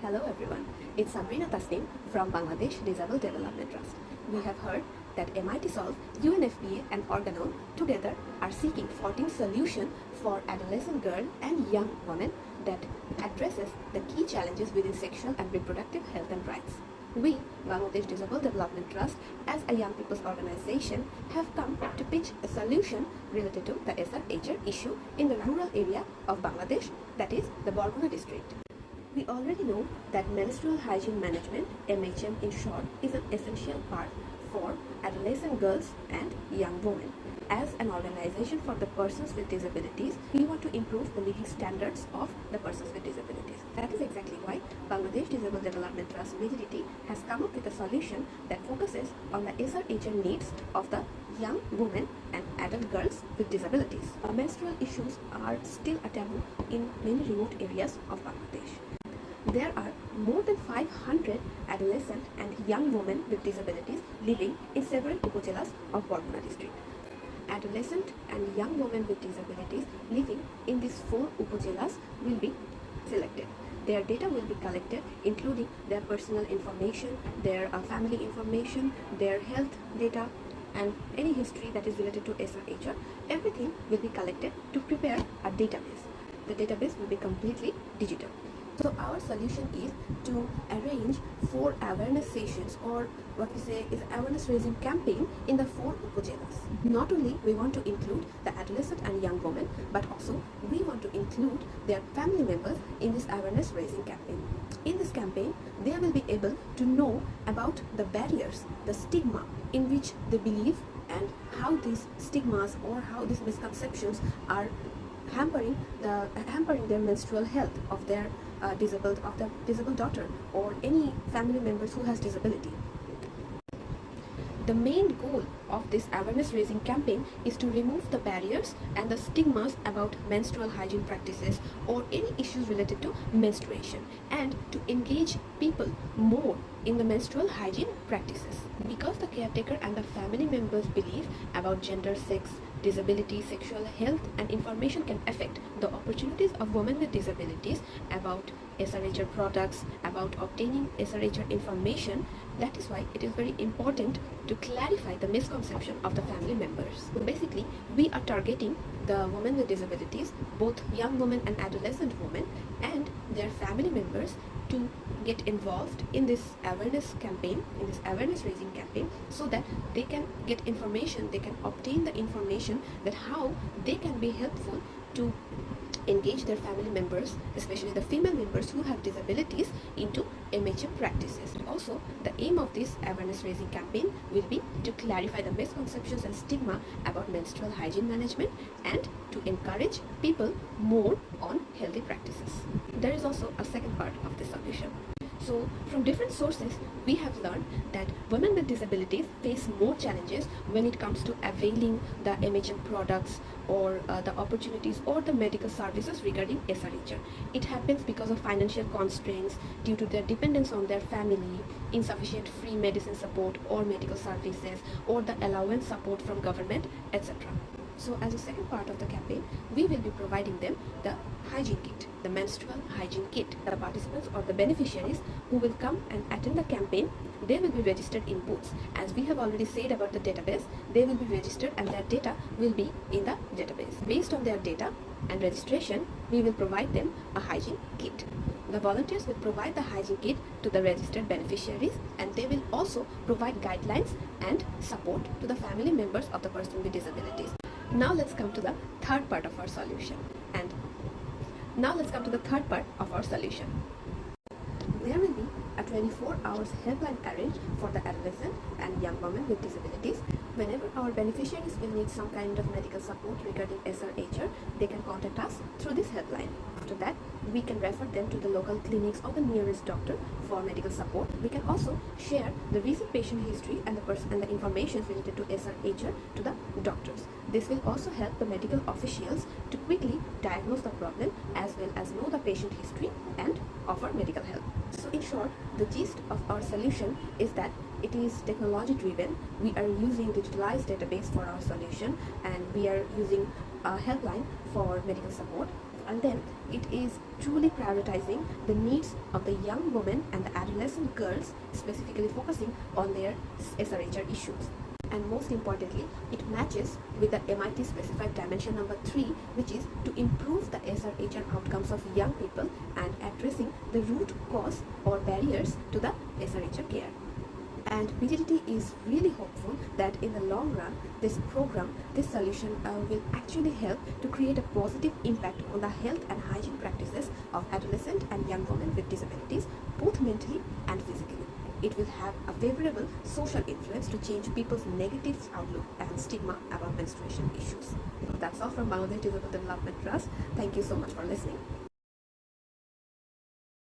Hello everyone, it's Sabrina Tasnim from Bangladesh Disabled Development Trust. We have heard that MIT Solve, UNFPA and Organo together are seeking 14 solutions for adolescent girl and young women that addresses the key challenges within sexual and reproductive health and rights. We, Bangladesh Disabled Development Trust, as a young people's organization, have come to pitch a solution related to the SRHR issue in the rural area of Bangladesh, that is the Barguna district. We already know that menstrual hygiene management, MHM in short, is an essential part for adolescent girls and young women. As an organization for the persons with disabilities, we want to improve the living standards of the persons with disabilities. That is exactly why Bangladesh Disabled Development Trust BDDT has come up with a solution that focuses on the SRHR needs of the young women and adult girls with disabilities. Menstrual issues are still a taboo in many remote areas of Bangladesh. There are more than 500 adolescent and young women with disabilities living in several upazilas of Barguna district. Adolescent and young women with disabilities living in these 4 upazilas will be selected. Their data will be collected, including their personal information, their family information, their health data, and any history that is related to SRHR. Everything will be collected to prepare a database. The database will be completely digital. So our solution is to arrange 4 awareness sessions, or what we say is awareness raising campaign in the 4 upazilas. Not only we want to include the adolescent and young women, but also we want to include their family members in this awareness raising campaign. In this campaign, they will be able to know about the barriers, the stigma in which they believe, and how these stigmas or how these misconceptions are hampering their menstrual health of their disabled daughter or any family members who has disability. The main goal of this awareness raising campaign is to remove the barriers and the stigmas about menstrual hygiene practices or any issues related to menstruation, and to engage people more in the menstrual hygiene practices. Because the caretaker and the family members believe about gender, sex, disability, sexual health and information can affect the opportunities of women with disabilities about SRHR products, about obtaining SRHR information. That is why it is very important to clarify the misconception of the family members. So basically, we are targeting the women with disabilities, both young women and adolescent women, and their family members to get involved in this awareness campaign, in this awareness raising campaign, so that they can get information, they can obtain the information that how they can be helpful to engage their family members, especially the female members who have disabilities, into MHM practices. Also, the aim of this awareness raising campaign will be to clarify the misconceptions and stigma about menstrual hygiene management and to encourage people more on healthy practices. There is also a second part of this solution. So, from different sources, we have learned that women with disabilities face more challenges when it comes to availing the MHM products or the opportunities or the medical services regarding SRHR. It happens because of financial constraints due to their dependence on their family, insufficient free medicine support or medical services, or the allowance support from government, etc. So as a second part of the campaign, we will be providing them the hygiene kit, the menstrual hygiene kit. The participants or the beneficiaries who will come and attend the campaign, they will be registered in booths. As we have already said about the database, they will be registered and their data will be in the database. Based on their data and registration, we will provide them a hygiene kit. The volunteers will provide the hygiene kit to the registered beneficiaries, and they will also provide guidelines and support to the family members of the person with disabilities. Now let's come to the third part of our solution. There will be a 24 hours helpline arranged for the adolescent and young women with disabilities. Whenever our beneficiaries will need some kind of medical support regarding SRHR, they can contact us through this helpline. After that, we can refer them to the local clinics or the nearest doctor for medical support. We can also share the recent patient history and the information related to SRHR to the doctors. This will also help the medical officials to quickly diagnose the problem as well as know the patient history and offer medical help. So in short, the gist of our solution is that it is technology driven. We are using digitalized database for our solution, and we are using a helpline for medical support. And then it is truly prioritizing the needs of the young women and the adolescent girls, specifically focusing on their SRHR issues. And most importantly, it matches with the MIT specified dimension number 3, which is to improve the SRHR outcomes of young people and addressing the root cause or barriers to the SRHR care. And BDDT is really hopeful that in the long run, this program, this solution will actually help to create a positive impact on the health and hygiene practices of adolescent and young women with disabilities, both mentally and physically. It will have a favorable social influence to change people's negative outlook and stigma about menstruation issues. That's all from Bangladesh Disability Development Trust. Thank you so much for listening.